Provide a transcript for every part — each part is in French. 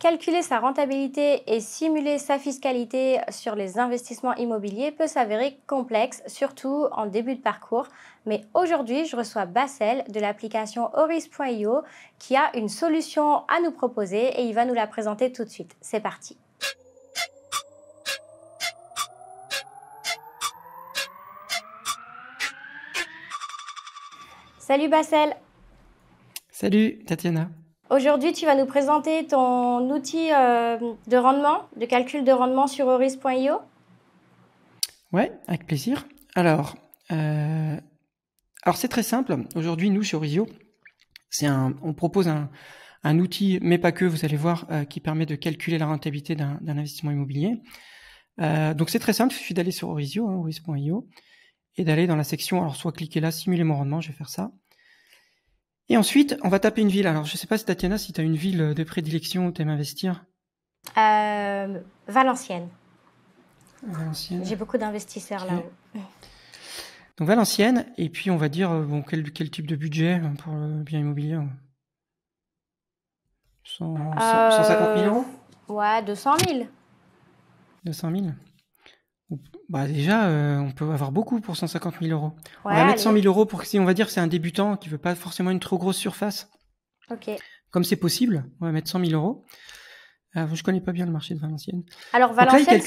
Calculer sa rentabilité et simuler sa fiscalité sur les investissements immobiliers peut s'avérer complexe, surtout en début de parcours. Mais aujourd'hui, je reçois Bassel de l'application Horis.io qui a une solution à nous proposer et il va nous la présenter tout de suite. C'est parti. Salut Bassel. Salut Tatiana. Aujourd'hui, tu vas nous présenter ton outil de rendement, de calcul de rendement sur Horis.io. Ouais, avec plaisir. Alors c'est très simple. Aujourd'hui, nous chez Orisio, on propose un outil, mais pas que, vous allez voir, qui permet de calculer la rentabilité d'un investissement immobilier. Donc c'est très simple, il suffit d'aller sur Orisio, Oris.io, et d'aller dans la section, alors soit cliquer là, simuler mon rendement, je vais faire ça. Et ensuite, on va taper une ville. Alors je sais pas si Tatiana, si tu as une ville de prédilection où tu aimes investir. Valenciennes. Valenciennes. J'ai beaucoup d'investisseurs là-haut. Donc Valenciennes, et puis on va dire quel type de budget pour le bien immobilier 150 000 euros. Ouais, 200 000. 200 000. Bah déjà, on peut avoir beaucoup pour 150 000 euros. Ouais, on va mettre 100 000 euros pour si on va dire que c'est un débutant qui veut pas forcément une trop grosse surface. Ok. Comme c'est possible, on va mettre 100 000 euros. Je connais pas bien le marché de Valenciennes. Alors Valenciennes,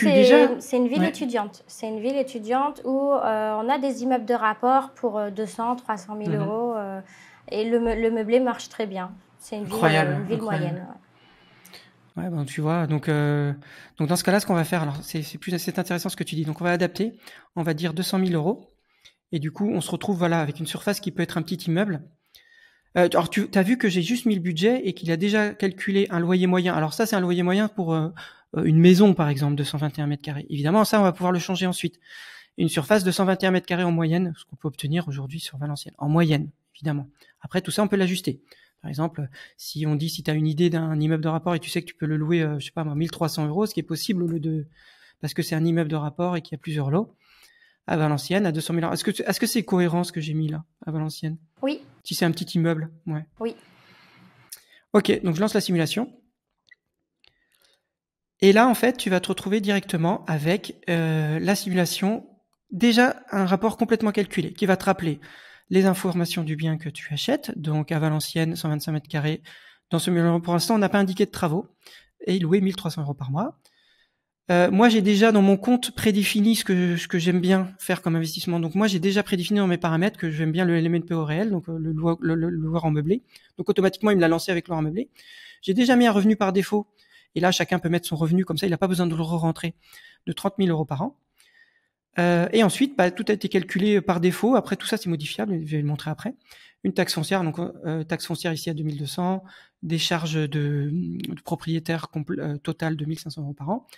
c'est une ville étudiante. C'est une ville étudiante où on a des immeubles de rapport pour 200, 300 000 euros. Et le meublé marche très bien. C'est une ville moyenne. Ouais, ben tu vois, donc dans ce cas-là, ce qu'on va faire, alors c'est intéressant ce que tu dis. Donc on va adapter, on va dire 200 000 euros, et du coup on se retrouve avec une surface qui peut être un petit immeuble. Alors tu as vu que j'ai juste mis le budget et qu'il a déjà calculé un loyer moyen. Alors ça c'est un loyer moyen pour une maison par exemple de 121 mètres carrés. Évidemment ça on va pouvoir le changer ensuite. Une surface de 121 mètres carrés en moyenne, ce qu'on peut obtenir aujourd'hui sur Valenciennes, en moyenne évidemment. Après tout ça on peut l'ajuster. Par exemple, si tu as une idée d'un immeuble de rapport et tu sais que tu peux le louer, 1300 euros, ce qui est possible parce que c'est un immeuble de rapport et qu'il y a plusieurs lots, à Valenciennes, à 200 000 euros. Est-ce que c'est cohérent ce que j'ai mis là, à Valenciennes? Oui. Si c'est un petit immeuble, ouais. Oui. Ok, donc je lance la simulation. Et là, en fait, tu vas te retrouver directement avec la simulation, déjà un rapport complètement calculé, qui va te rappeler les informations du bien que tu achètes, donc à Valenciennes, 125 mètres carrés. Dans ce milieu, pour l'instant, on n'a pas indiqué de travaux, et il louait 1300 euros par mois. Moi, j'ai déjà dans mon compte prédéfini ce que j'aime bien faire comme investissement. Donc moi, j'ai déjà prédéfini dans mes paramètres que j'aime bien le LMNP réel, donc le loueur en meublé. Donc automatiquement, il me l'a lancé avec loueur en meublé. J'ai déjà mis un revenu par défaut, et là, chacun peut mettre son revenu comme ça, il n'a pas besoin de le re-rentrer, de 30 000 euros par an. Et ensuite, tout a été calculé par défaut. Après, tout ça, c'est modifiable. Je vais le montrer après. Une taxe foncière, donc taxe foncière ici à 2200, des charges de propriétaire total de 1500 euros par an,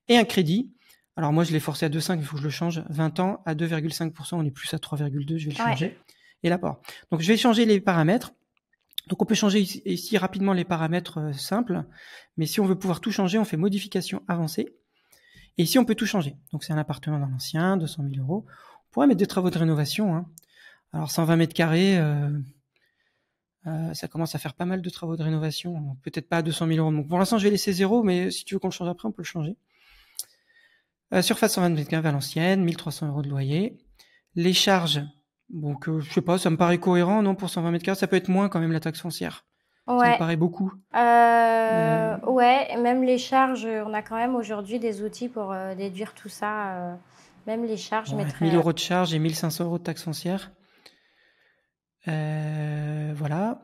et un crédit. Alors moi, je l'ai forcé à 2,5, il faut que je le change. 20 ans à 2,5%, on est plus à 3,2, je vais le changer. Et l'apport. Donc, je vais changer les paramètres. Donc, on peut changer ici rapidement les paramètres simples. Mais si on veut pouvoir tout changer, on fait modification avancée. Et ici, on peut tout changer. Donc, c'est un appartement dans l'ancien, 200 000 euros. On pourrait mettre des travaux de rénovation. Alors, 120 mètres carrés, ça commence à faire pas mal de travaux de rénovation. Peut-être pas à 200 000 euros. Donc, pour l'instant, je vais laisser 0, mais si tu veux qu'on le change après, on peut le changer. Surface 120 mètres carrés Valenciennes, 1300 euros de loyer. Les charges, donc je sais pas, ça me paraît cohérent, non, pour 120 mètres carrés, ça peut être moins quand même la taxe foncière. Ouais. Ça me paraît beaucoup. Ouais, et même les charges, on a quand même aujourd'hui des outils pour déduire tout ça. Même les charges, je mettrais... 1000 euros de charges et 1500 euros de taxe foncière. Voilà.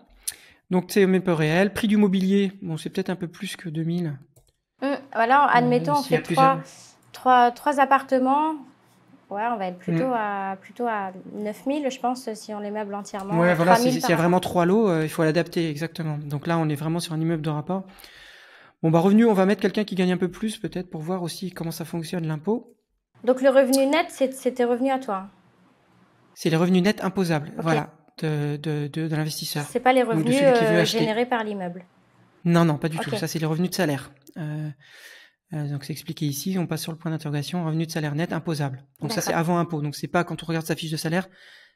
Donc c'est même peu réel. Prix du mobilier, bon, c'est peut-être un peu plus que 2000. Voilà, admettons, on fait trois appartements. Ouais, on va être plutôt à 9000, je pense, si on les meuble entièrement. Ouais, voilà, s'il y a vraiment 3 lots, il faut l'adapter, exactement. Donc là, on est vraiment sur un immeuble de rapport. Bon, revenu, on va mettre quelqu'un qui gagne un peu plus, peut-être, pour voir aussi comment ça fonctionne, l'impôt. Donc le revenu net, c'est tes revenus à toi? C'est les revenus nets imposables, voilà, de l'investisseur. C'est pas les revenus générés par l'immeuble? Non, pas du tout. Ça, c'est les revenus de salaire. Donc c'est expliqué ici, on passe sur le point d'interrogation, revenu de salaire net imposable. Donc ça c'est avant impôt. Donc c'est pas quand on regarde sa fiche de salaire,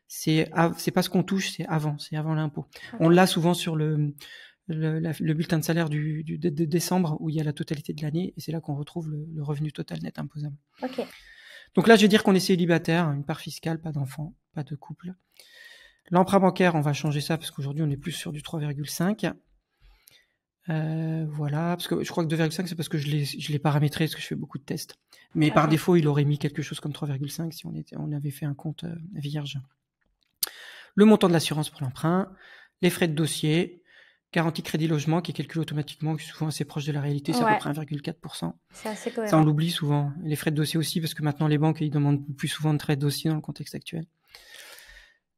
c'est pas ce qu'on touche, c'est avant l'impôt. On l'a souvent sur le bulletin de salaire de décembre où il y a la totalité de l'année et c'est là qu'on retrouve le revenu total net imposable. Ok. Donc là, je vais dire qu'on est célibataire, une part fiscale, pas d'enfant, pas de couple. L'emprunt bancaire, on va changer ça parce qu'aujourd'hui, on est plus sur du 3,5. Voilà, parce que je crois que 2,5, c'est parce que je l'ai paramétré, parce que je fais beaucoup de tests. Mais par défaut, il aurait mis quelque chose comme 3,5 si on avait fait un compte vierge. Le montant de l'assurance pour l'emprunt, les frais de dossier, garantie crédit logement qui est calculé automatiquement, qui est souvent assez proche de la réalité, c'est à peu près 1,4%. C'est assez cohérent. Ça, on l'oublie souvent. Les frais de dossier aussi, parce que maintenant, les banques, ils demandent plus souvent de frais de dossier dans le contexte actuel.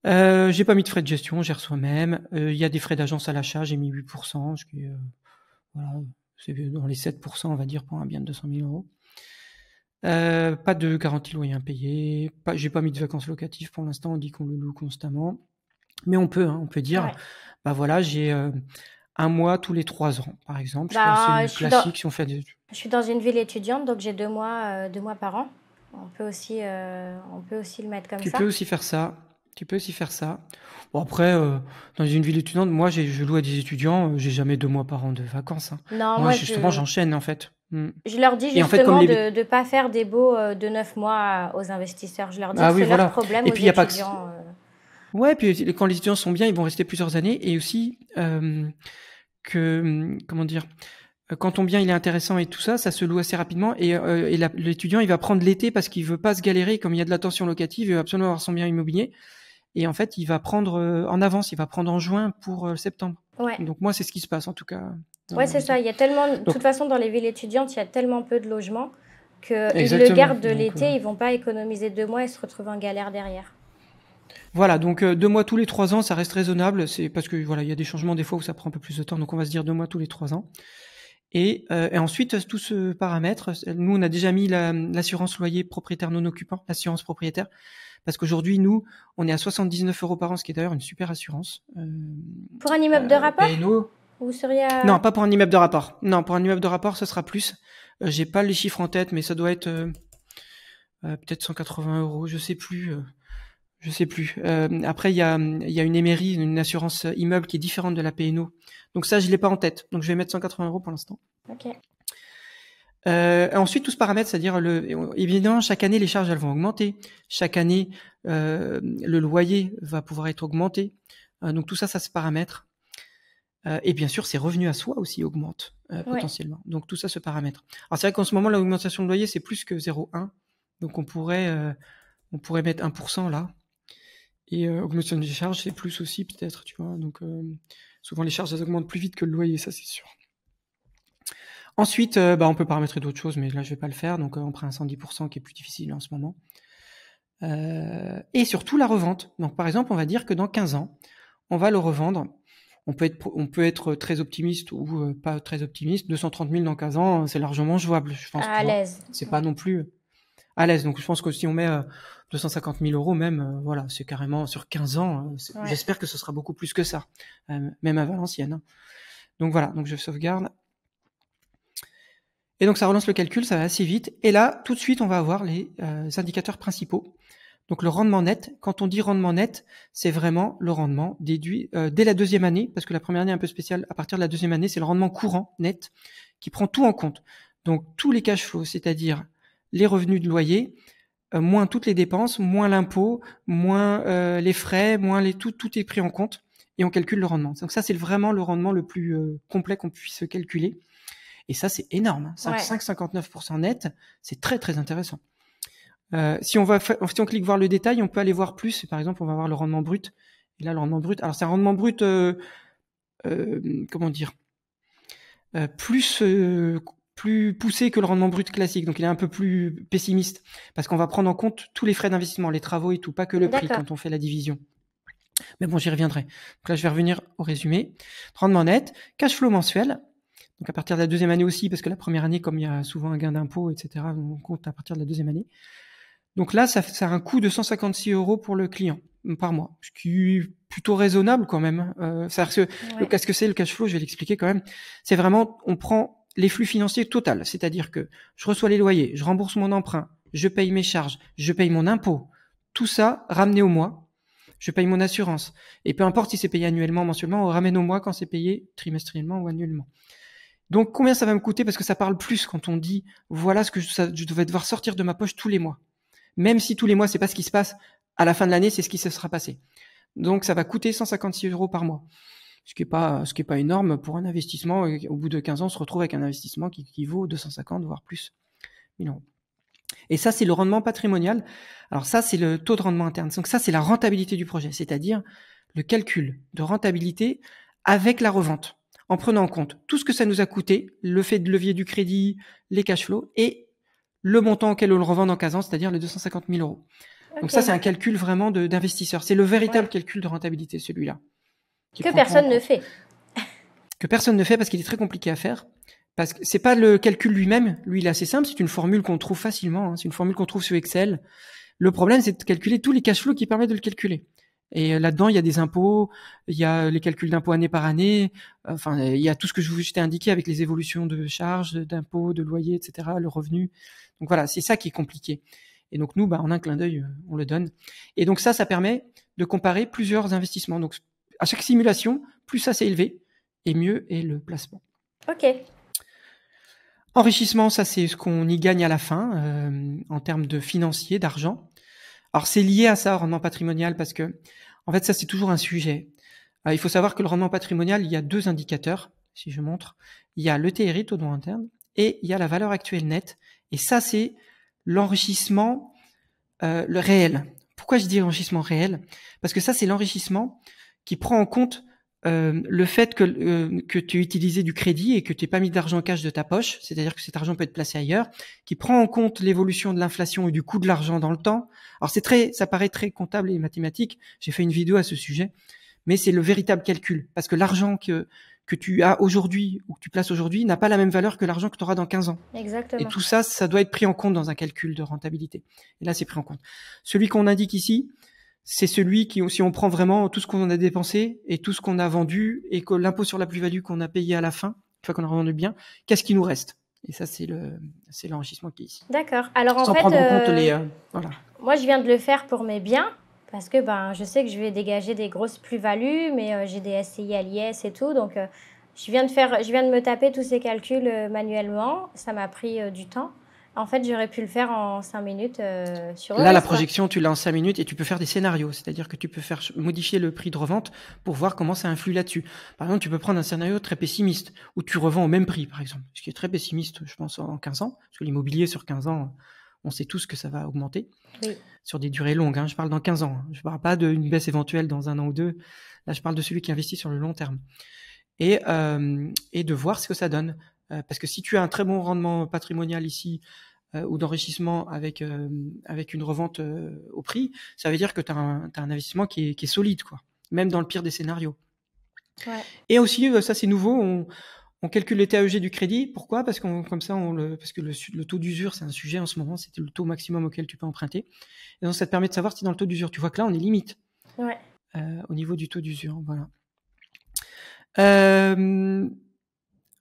J'ai pas mis de frais de gestion, j'ai reçu même. Il y a des frais d'agence à l'achat, j'ai mis 8%, ce qui est, voilà, c'est dans les 7%, on va dire, pour un bien de 200 000 euros. Pas de garantie loyer impayé, j'ai pas mis de vacances locatives pour l'instant, on dit qu'on le loue constamment. Mais on peut dire, bah voilà, j'ai un mois tous les 3 ans, par exemple. C'est classique si on fait des... Je suis dans une ville étudiante, donc j'ai 2 mois par an. On peut aussi le mettre comme ça. Tu peux aussi faire ça. Bon, après, dans une ville étudiante, moi, je loue à des étudiants, j'ai jamais 2 mois par an de vacances. Hein. Non, moi justement, j'enchaîne, en fait. Je leur dis justement de ne pas faire des baux de 9 mois aux investisseurs. Je leur dis que c'est leur problème aux étudiants. Ouais, puis quand les étudiants sont bien, ils vont rester plusieurs années. Et aussi, comment dire, quand ton bien il est intéressant et tout ça, ça se loue assez rapidement. Et l'étudiant, il va prendre l'été parce qu'il veut pas se galérer. Comme il y a de la tension locative, il veut absolument avoir son bien immobilier. Et en fait, il va prendre en avance, il va prendre en juin pour septembre. Ouais. Donc moi, c'est ce qui se passe en tout cas. Ouais, c'est ça. Il y a tellement, de toute façon, dans les villes étudiantes, il y a tellement peu de logements qu'ils le gardent de l'été, ils vont pas économiser 2 mois et se retrouver en galère derrière. Voilà, donc 2 mois tous les 3 ans, ça reste raisonnable. C'est parce que voilà, il y a des changements des fois où ça prend un peu plus de temps, donc on va se dire 2 mois tous les 3 ans. Et ensuite, tout ce paramètre, nous on a déjà mis l'assurance loyer propriétaire non occupant, l'assurance propriétaire, parce qu'aujourd'hui nous, on est à 79 € par an, ce qui est d'ailleurs une super assurance. Pour un immeuble de rapport vous seriez à... Non, pas pour un immeuble de rapport. Non, pour un immeuble de rapport, ce sera plus. J'ai pas les chiffres en tête, mais ça doit être peut-être 180 €, je sais plus. Après, il y a une Emery, une assurance immeuble qui est différente de la P&O. Donc ça, je l'ai pas en tête. Donc je vais mettre 180 € pour l'instant. Ok. Ensuite, tout ce paramètre, c'est-à-dire évidemment, chaque année, les charges elles vont augmenter. Chaque année, le loyer va pouvoir être augmenté. Donc tout ça se paramètre. Et bien sûr, ses revenus à soi aussi augmentent potentiellement. Donc tout ça se paramètre. Alors c'est vrai qu'en ce moment, l'augmentation de loyer, c'est plus que 0,1. Donc on pourrait mettre 1% là. Et augmentation des charges, c'est plus aussi peut-être, tu vois. Donc souvent les charges elles augmentent plus vite que le loyer, ça c'est sûr. Ensuite, on peut paramétrer d'autres choses, mais là je vais pas le faire. Donc emprunt à 110% qui est plus difficile en ce moment. Et surtout la revente. Donc par exemple, on va dire que dans 15 ans, on va le revendre. On peut être très optimiste ou pas très optimiste. 230 000 dans 15 ans, c'est largement jouable, je pense. À l'aise. C'est pas non plus à l'aise. Donc je pense que si on met 250 000 € même, voilà, c'est carrément sur 15 ans. J'espère que ce sera beaucoup plus que ça, même à Valenciennes. Hein. Donc voilà, donc je sauvegarde. Et donc ça relance le calcul, ça va assez vite. Et là, tout de suite, on va avoir les indicateurs principaux. Donc le rendement net, quand on dit rendement net, c'est vraiment le rendement déduit dès la 2e année, parce que la première année est un peu spéciale. À partir de la 2e année, c'est le rendement courant net qui prend tout en compte. Donc tous les cash flows, c'est-à-dire les revenus de loyer, moins toutes les dépenses, moins l'impôt, moins les frais, moins tout est pris en compte et on calcule le rendement. Donc ça, c'est vraiment le rendement le plus complet qu'on puisse calculer. Et ça, c'est énorme. 5,59% net, c'est très très intéressant. Si on clique voir le détail, on peut aller voir plus. Par exemple, on va voir le rendement brut. Et là, le rendement brut. Alors, c'est un rendement brut, comment dire, plus poussé que le rendement brut classique. Donc, il est un peu plus pessimiste parce qu'on va prendre en compte tous les frais d'investissement, les travaux et tout, pas que le prix quand on fait la division. Mais bon, j'y reviendrai. Donc là, je vais revenir au résumé. Rendement net, cash flow mensuel. Donc, à partir de la 2e année aussi, parce que la première année, comme il y a souvent un gain d'impôt, etc., on compte à partir de la 2e année. Donc là, ça a un coût de 156 € pour le client par mois, ce qui est plutôt raisonnable quand même. Qu'est-ce que c'est le cash flow? Je vais l'expliquer quand même. C'est vraiment, on prend les flux financiers total, c'est-à-dire que je reçois les loyers, je rembourse mon emprunt, je paye mes charges, je paye mon impôt, tout ça ramené au mois. je paye mon assurance. Et peu importe si c'est payé annuellement, mensuellement, on ramène au mois quand c'est payé trimestriellement ou annuellement. Donc, combien ça va me coûter? Parce que ça parle plus quand on dit, voilà ce que je vais devoir sortir de ma poche tous les mois. Même si tous les mois, c'est pas ce qui se passe, à la fin de l'année, c'est ce qui se sera passé. Donc, ça va coûter 156 € par mois. Ce qui est pas énorme pour un investissement. Au bout de 15 ans, on se retrouve avec un investissement qui vaut 250, voire plus, 1000 €. Et ça, c'est le rendement patrimonial. Alors ça, c'est le taux de rendement interne. Donc ça, c'est la rentabilité du projet, c'est-à-dire le calcul de rentabilité avec la revente, en prenant en compte tout ce que ça nous a coûté, le fait de levier du crédit, les cash flows et le montant auquel on le revend dans 15 ans, c'est-à-dire les 250 000 €. Donc ça, c'est un calcul vraiment d'investisseur. C'est le véritable calcul de rentabilité, celui-là. Que personne ne fait. Que personne ne fait parce qu'il est très compliqué à faire. Parce que c'est pas le calcul lui-même. Lui, il est assez simple. C'est une formule qu'on trouve facilement. C'est une formule qu'on trouve sur Excel. Le problème, c'est de calculer tous les cash flows qui permettent de le calculer. Et là-dedans, il y a des impôts, il y a les calculs d'impôts année par année. Enfin, il y a tout ce que je t'ai indiqué avec les évolutions de charges, d'impôts, de loyers, etc., le revenu. Donc voilà, c'est ça qui est compliqué. Et donc nous, en un clin d'œil, on le donne. Et donc ça permet de comparer plusieurs investissements. Donc à chaque simulation, plus ça c'est élevé, et mieux est le placement. Ok. Enrichissement, ça c'est ce qu'on y gagne à la fin, en termes de financier, d'argent. Alors c'est lié à ça, au rendement patrimonial, parce que en fait ça c'est toujours un sujet. Il faut savoir que le rendement patrimonial, il y a 2 indicateurs, si je montre. Il y a le TRI, taux de rendement interne, et il y a la valeur actuelle nette. Et ça c'est l'enrichissement le réel. Pourquoi je dis enrichissement réel? Parce que ça c'est l'enrichissement qui prend en compte le fait que tu aies utilisé du crédit et que tu n'aies pas mis d'argent cash de ta poche, c'est-à-dire que cet argent peut être placé ailleurs, qui prend en compte l'évolution de l'inflation et du coût de l'argent dans le temps. Alors ça paraît très comptable et mathématique. J'ai fait une vidéo à ce sujet, mais c'est le véritable calcul, parce que l'argent que tu as aujourd'hui ou que tu places aujourd'hui n'a pas la même valeur que l'argent que tu auras dans 15 ans. Exactement. Et tout ça, ça doit être pris en compte dans un calcul de rentabilité. Et là, c'est pris en compte. Celui qu'on indique ici, c'est celui qui, si on prend vraiment tout ce qu'on a dépensé et tout ce qu'on a vendu et que l'impôt sur la plus-value qu'on a payé à la fin, une fois qu'on a revendu bien, qu'est-ce qui nous reste? Et ça, c'est l'enrichissement qui est ici. D'accord. Alors sans prendre en compte les... voilà. Moi, je viens de le faire pour mes biens parce que je sais que je vais dégager des grosses plus-values, mais j'ai des SCI à l'IS et tout. Donc, je viens de me taper tous ces calculs manuellement. Ça m'a pris du temps. En fait, j'aurais pu le faire en 5 minutes sur Là, la projection, tu l'as en 5 minutes et tu peux faire des scénarios. C'est-à-dire que tu peux modifier le prix de revente pour voir comment ça influe là-dessus. Par exemple, tu peux prendre un scénario très pessimiste où tu revends au même prix, par exemple. Ce qui est très pessimiste, je pense, en 15 ans. Parce que l'immobilier, sur 15 ans, on sait tous que ça va augmenter. Oui. Sur des durées longues. Je parle dans 15 ans. Je ne parle pas d'une baisse éventuelle dans 1 an ou 2. Là, je parle de celui qui investit sur le long terme. Et de voir ce que ça donne. Parce que si tu as un très bon rendement patrimonial ici, ou d'enrichissement avec une revente au prix, ça veut dire que tu as un investissement qui est solide, quoi, même dans le pire des scénarios. Ouais. Et aussi, ça c'est nouveau, on calcule les TAEG du crédit. Pourquoi? Parce que le taux d'usure, c'est un sujet en ce moment, c'est le taux maximum auquel tu peux emprunter. Et donc ça te permet de savoir si dans le taux d'usure, tu vois que là on est limite. Ouais. Au niveau du taux d'usure, voilà.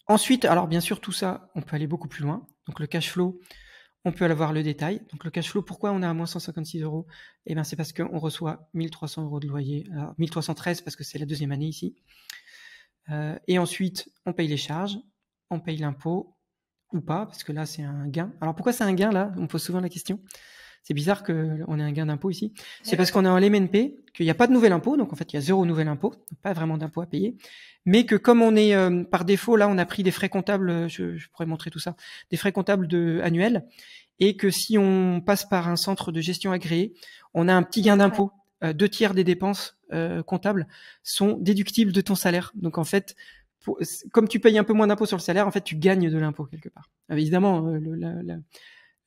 Ensuite, alors bien sûr tout ça, on peut aller beaucoup plus loin. Donc le cash flow, on peut avoir le détail. Donc le cash flow, pourquoi on est à moins 156 €? Eh bien, c'est parce qu'on reçoit 1300 € de loyer. Alors, 1313 parce que c'est la deuxième année ici. Et ensuite, on paye les charges, on paye l'impôt ou pas, parce que là, c'est un gain. Alors pourquoi c'est un gain là? On me pose souvent la question. C'est bizarre qu'on ait un gain d'impôt ici. C'est parce qu'on est en LMNP, qu'il n'y a pas de nouvel impôt, donc en fait il y a 0 nouvel impôt, pas vraiment d'impôt à payer, mais que comme on est par défaut, là on a pris des frais comptables, je pourrais montrer tout ça, des frais comptables annuels, et que si on passe par un centre de gestion agréé, on a un petit gain d'impôt. 2 tiers des dépenses comptables sont déductibles de ton salaire. Donc en fait, comme tu payes un peu moins d'impôt sur le salaire, en fait tu gagnes de l'impôt quelque part. Évidemment,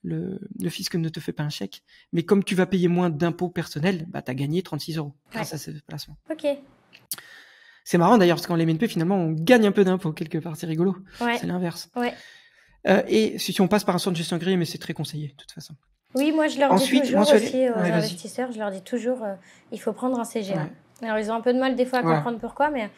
le fisc ne te fait pas un chèque, mais comme tu vas payer moins d'impôts personnels, tu as gagné 36 € grâce à ce placement. Ok. C'est marrant d'ailleurs, parce qu'en LMNP, finalement, on gagne un peu d'impôts quelque part, c'est rigolo. Ouais. C'est l'inverse. Ouais. Et si on passe par un centre de gestion agréé, mais c'est très conseillé, de toute façon. Oui, moi je leur dis toujours aussi aux investisseurs, je leur dis toujours, il faut prendre un CGA. Ouais. Alors ils ont un peu de mal des fois à comprendre pourquoi, mais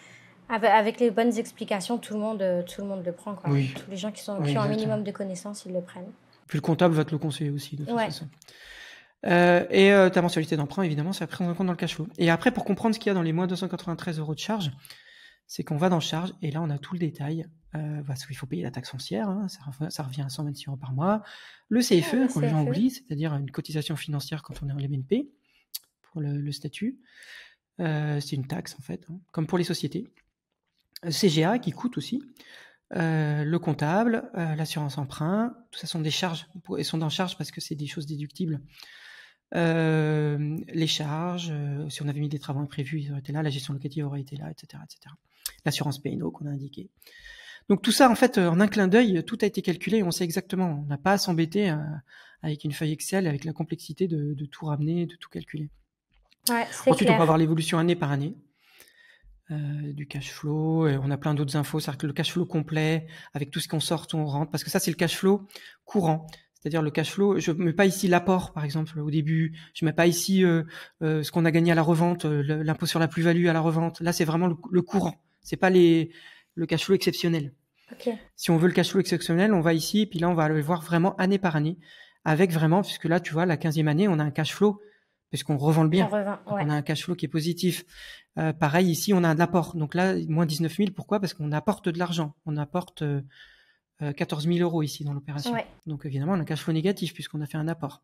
avec les bonnes explications, tout le monde le prend, quoi. Oui. Tous les gens qui ont un minimum de connaissances, ils le prennent. Puis le comptable va te le conseiller aussi, de toute façon. Ta mensualité d'emprunt, évidemment, ça pris en compte dans le cash flow. Et après, pour comprendre ce qu'il y a dans les moins 293 € de charge, c'est qu'on va dans charge et là, on a tout le détail. Parce qu'il faut payer la taxe foncière, hein, ça revient à 126 € par mois. Le CFE, quand les gens oublient, c'est-à-dire une cotisation financière quand on est en LMNP, pour le statut. C'est une taxe, en fait, hein, comme pour les sociétés. CGA, qui coûte aussi. Le comptable, l'assurance emprunt, tout ça sont des charges, elles sont en charge parce que c'est des choses déductibles. Les charges, si on avait mis des travaux imprévus, ils auraient été là, la gestion locative aurait été là, etc., etc. L'assurance P&O qu'on a indiqué. Donc tout ça, en fait, en un clin d'œil, tout a été calculé, on sait exactement. On n'a pas à s'embêter avec une feuille Excel, avec la complexité de tout ramener, de tout calculer. Ouais, c'est Ensuite, clair. on va avoir l'évolution année par année. Du cash flow, on a plein d'autres infos, c'est-à-dire que le cash flow complet, avec tout ce qu'on sort, tout on rentre, parce que ça c'est le cash flow courant, c'est-à-dire le cash flow, je mets pas ici l'apport par exemple au début, je mets pas ici ce qu'on a gagné à la revente, l'impôt sur la plus-value à la revente, là c'est vraiment le courant, c'est pas le cash flow exceptionnel. Okay. Si on veut le cash flow exceptionnel, on va ici, et puis là on va le voir vraiment année par année, avec vraiment, puisque là tu vois, la 15e année, on a un cash flow, puisqu'on revend le bien. On a un cash flow qui est positif. Pareil, ici, on a de l'apport. Donc là, moins 19 000. Pourquoi ? Parce qu'on apporte de l'argent. On apporte 14 000 € ici dans l'opération. Ouais. Donc évidemment, on a un cash flow négatif puisqu'on a fait un apport.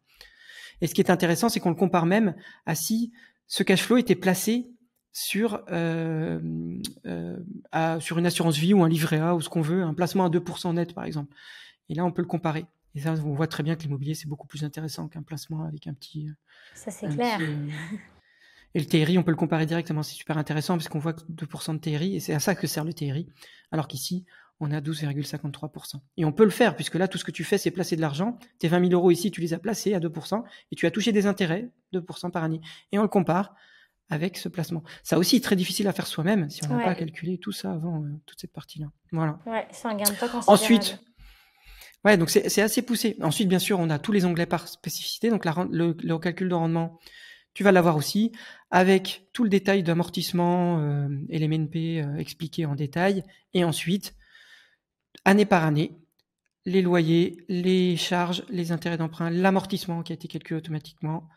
Et ce qui est intéressant, c'est qu'on le compare même à si ce cash flow était placé sur une assurance vie ou un livret A ou ce qu'on veut, un placement à 2% net par exemple. Et là, on peut le comparer. Et ça, on voit très bien que l'immobilier, c'est beaucoup plus intéressant qu'un placement avec un petit... Ça, c'est clair. Et le TRI, on peut le comparer directement. C'est super intéressant parce qu'on voit que 2% de TRI, et c'est à ça que sert le TRI, alors qu'ici, on a 12,53%. Et on peut le faire, puisque là, tout ce que tu fais, c'est placer de l'argent. Tes 20 000 € ici, tu les as placés à 2%, et tu as touché des intérêts, 2% par année. Et on le compare avec ce placement. Ça aussi, très difficile à faire soi-même, si on n'a pas calculé tout ça avant toute cette partie-là. Voilà. Ouais, c'est un gain de temps considérable. Ensuite... Ouais, donc c'est assez poussé. Ensuite, bien sûr, on a tous les onglets par spécificité. Donc le calcul de rendement, tu vas l'avoir aussi, avec tout le détail d'amortissement et les MNP expliqués en détail. Et ensuite, année par année, les loyers, les charges, les intérêts d'emprunt, l'amortissement qui a été calculé automatiquement.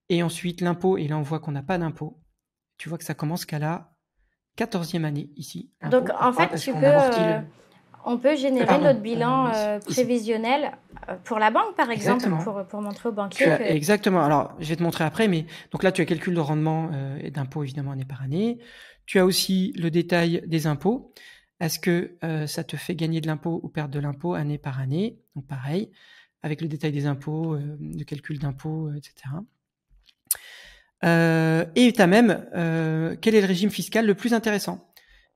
Et ensuite, l'impôt. Et là, on voit qu'on n'a pas d'impôt. Tu vois que ça commence qu'à la 14e année ici. Donc, en fait, on peut générer notre bilan prévisionnel pour la banque, par exemple, pour montrer au banquier Exactement. Alors, je vais te montrer après, mais donc là, tu as le calcul de rendement et d'impôt, évidemment, année par année. Tu as aussi le détail des impôts. Est-ce que ça te fait gagner de l'impôt ou perdre de l'impôt année par année ? Donc, pareil, avec le détail des impôts, de calcul d'impôts, etc. Et tu as même quel est le régime fiscal le plus intéressant.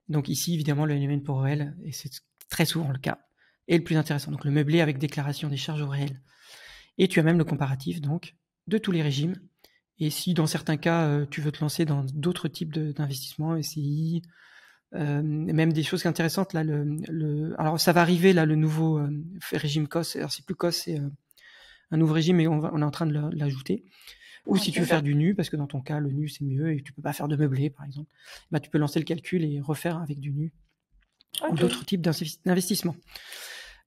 Donc ici, évidemment, le LMN pour réel, et c'est très souvent le cas, est le plus intéressant. Donc le meublé avec déclaration des charges au réel. Et tu as même le comparatif donc de tous les régimes. Et si dans certains cas, tu veux te lancer dans d'autres types d'investissements, SCI, même des choses intéressantes, là, alors ça va arriver, là, le nouveau régime COS. Alors c'est plus COS, c'est un nouveau régime, mais on est en train de l'ajouter. Ou si tu veux faire du nu, parce que dans ton cas, le nu, c'est mieux, et tu peux pas faire de meublé, par exemple, bah, tu peux lancer le calcul et refaire avec du nu. Ou d'autres types d'investissements.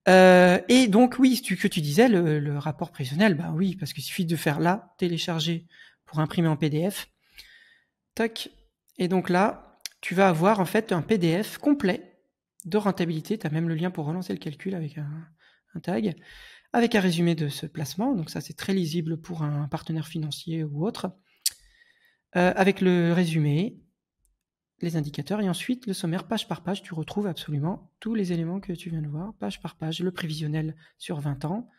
Et donc, oui, que tu disais, le rapport prévisionnel, bah oui, parce qu'il suffit de faire là, télécharger pour imprimer en PDF. Tac. Et donc là, tu vas avoir en fait un PDF complet de rentabilité. Tu as même le lien pour relancer le calcul avec un tag, avec un résumé de ce placement. Donc ça, c'est très lisible pour un partenaire financier ou autre. Avec le résumé, les indicateurs, et ensuite le sommaire page par page, tu retrouves absolument tous les éléments que tu viens de voir, page par page, le prévisionnel sur 20 ans,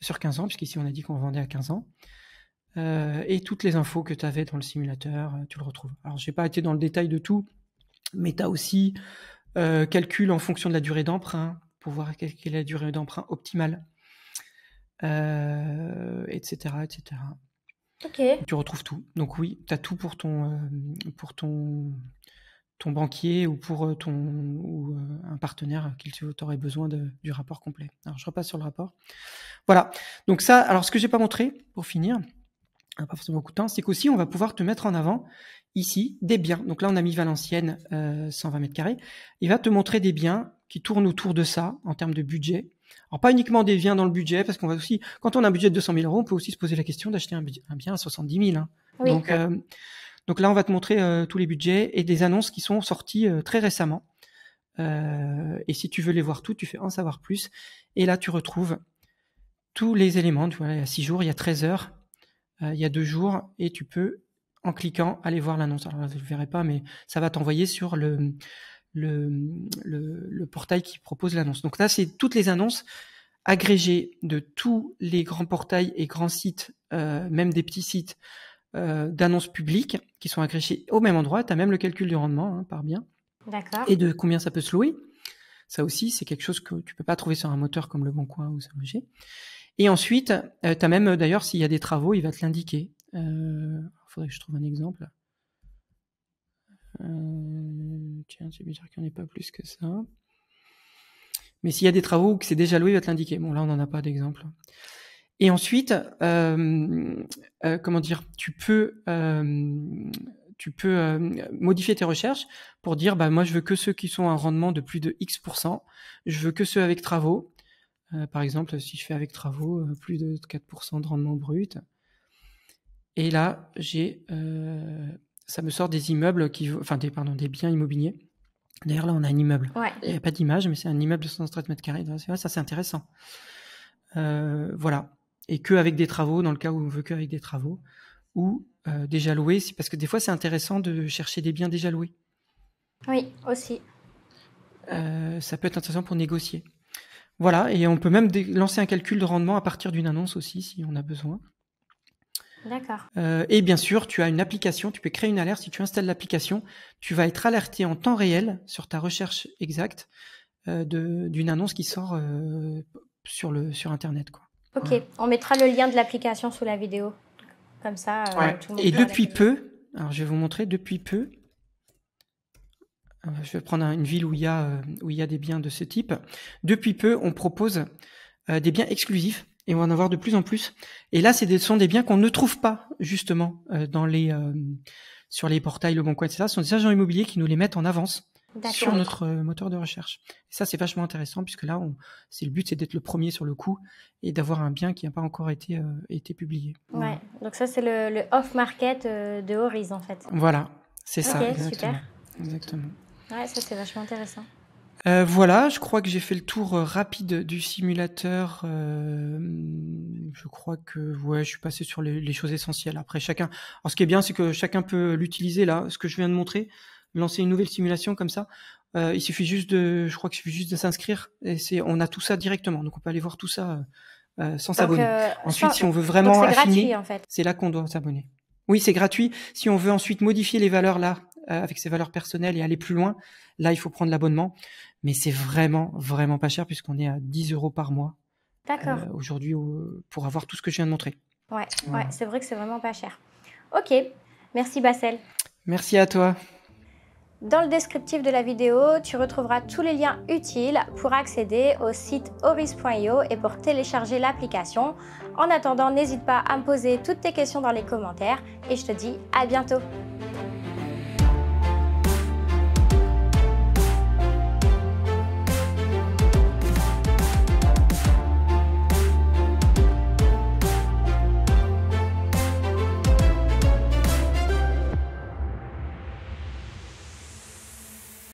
sur 15 ans, puisqu'ici on a dit qu'on vendait à 15 ans, et toutes les infos que tu avais dans le simulateur, tu le retrouves. Alors je n'ai pas été dans le détail de tout, mais tu as aussi calcul en fonction de la durée d'emprunt, pour voir quelle est la durée d'emprunt optimale, etc., etc. Okay. Tu retrouves tout. Donc oui, tu as tout pour ton banquier ou pour un partenaire qui t'aurait besoin du rapport complet. Alors je repasse sur le rapport. Voilà. Donc ça, alors ce que j'ai pas montré, pour finir, on n'a pas forcément beaucoup de temps, c'est qu'aussi on va pouvoir te mettre en avant ici des biens. Donc là on a mis Valenciennes 120 mètres carrés. Il va te montrer des biens qui tournent autour de ça en termes de budget. Alors pas uniquement des biens dans le budget, parce qu'on va aussi, quand on a un budget de 200 000 euros, on peut aussi se poser la question d'acheter un bien à 70 000. Hein. Oui. Donc là, on va te montrer tous les budgets et des annonces qui sont sorties très récemment. Et si tu veux les voir toutes, tu fais en savoir plus. Et là, tu retrouves tous les éléments. Tu vois, il y a 6 jours, il y a 13 heures, il y a 2 jours, et tu peux, en cliquant, aller voir l'annonce. Alors là, je ne le verrai pas, mais ça va t'envoyer sur le portail qui propose l'annonce. Donc là, c'est toutes les annonces agrégées de tous les grands portails et grands sites, même des petits sites d'annonces publiques qui sont agrégés au même endroit. Tu as même le calcul du rendement par bien. D'accord. Et de combien ça peut se louer. Ça aussi, c'est quelque chose que tu peux pas trouver sur un moteur comme Le Bon Coin ou SeLoger. Et ensuite, tu as même, d'ailleurs, s'il y a des travaux, il va te l'indiquer. Faudrait que je trouve un exemple. Tiens, c'est bizarre qu'il n'y en ait pas plus que ça. Mais s'il y a des travaux ou que c'est déjà loué, il va te l'indiquer. Bon, là, on n'en a pas d'exemple. Et ensuite, comment dire, tu peux modifier tes recherches pour dire, moi, je veux que ceux qui sont à un rendement de plus de X%. Je veux que ceux avec travaux. Par exemple, si je fais avec travaux, plus de 4% de rendement brut. Et là, ça me sort des immeubles des biens immobiliers. D'ailleurs, là, on a un immeuble. Ouais. Il n'y a pas d'image, mais c'est un immeuble de 113 mètres carrés. Ça, c'est intéressant. Voilà. Et que avec des travaux, dans le cas où on veut que avec des travaux, ou déjà loués, parce que des fois, c'est intéressant de chercher des biens déjà loués. Oui, aussi. Ça peut être intéressant pour négocier. Voilà, et on peut même lancer un calcul de rendement à partir d'une annonce aussi, si on a besoin. D'accord. Et bien sûr, tu as une application, tu peux créer une alerte. Si tu installes l'application, tu vas être alerté en temps réel sur ta recherche exacte d'une annonce qui sort sur Internet, quoi. Ok, voilà. On mettra le lien de l'application sous la vidéo. Comme ça, tout le monde. Et depuis peu, alors je vais vous montrer, depuis peu, je vais prendre une ville où il y a des biens de ce type. Depuis peu, on propose des biens exclusifs. Et on va en avoir de plus en plus. Et là, ce sont des biens qu'on ne trouve pas, justement, sur les portails Le Bon Coin, etc. Ce sont des agents immobiliers qui nous les mettent en avance sur notre moteur de recherche. Et ça, c'est vachement intéressant, puisque là, le but, c'est d'être le premier sur le coup et d'avoir un bien qui n'a pas encore été publié. Ouais, donc ça, c'est le off-market de Oriz, en fait. Voilà, c'est ça, exactement. Super. Exactement. Ouais, ça, c'est vachement intéressant. Voilà, je crois que j'ai fait le tour rapide du simulateur. Je crois que je suis passé sur les choses essentielles. Après, chacun. Alors, ce qui est bien, c'est que chacun peut l'utiliser là. Ce que je viens de montrer, lancer une nouvelle simulation comme ça. Il suffit juste de s'inscrire et on a tout ça directement. Donc, on peut aller voir tout ça sans s'abonner. Ensuite, si on veut vraiment affiner, gratuit, en fait. C'est là qu'on doit s'abonner. Oui, c'est gratuit. Si on veut ensuite modifier les valeurs là, avec ses valeurs personnelles et aller plus loin, là, il faut prendre l'abonnement. Mais c'est vraiment, vraiment pas cher puisqu'on est à 10 € par mois. D'accord. Aujourd'hui, pour avoir tout ce que je viens de montrer. Ouais, c'est vrai que c'est vraiment pas cher. Ok, merci Bassel. Merci à toi. Dans le descriptif de la vidéo, tu retrouveras tous les liens utiles pour accéder au site oriz.io et pour télécharger l'application. En attendant, n'hésite pas à me poser toutes tes questions dans les commentaires et je te dis à bientôt.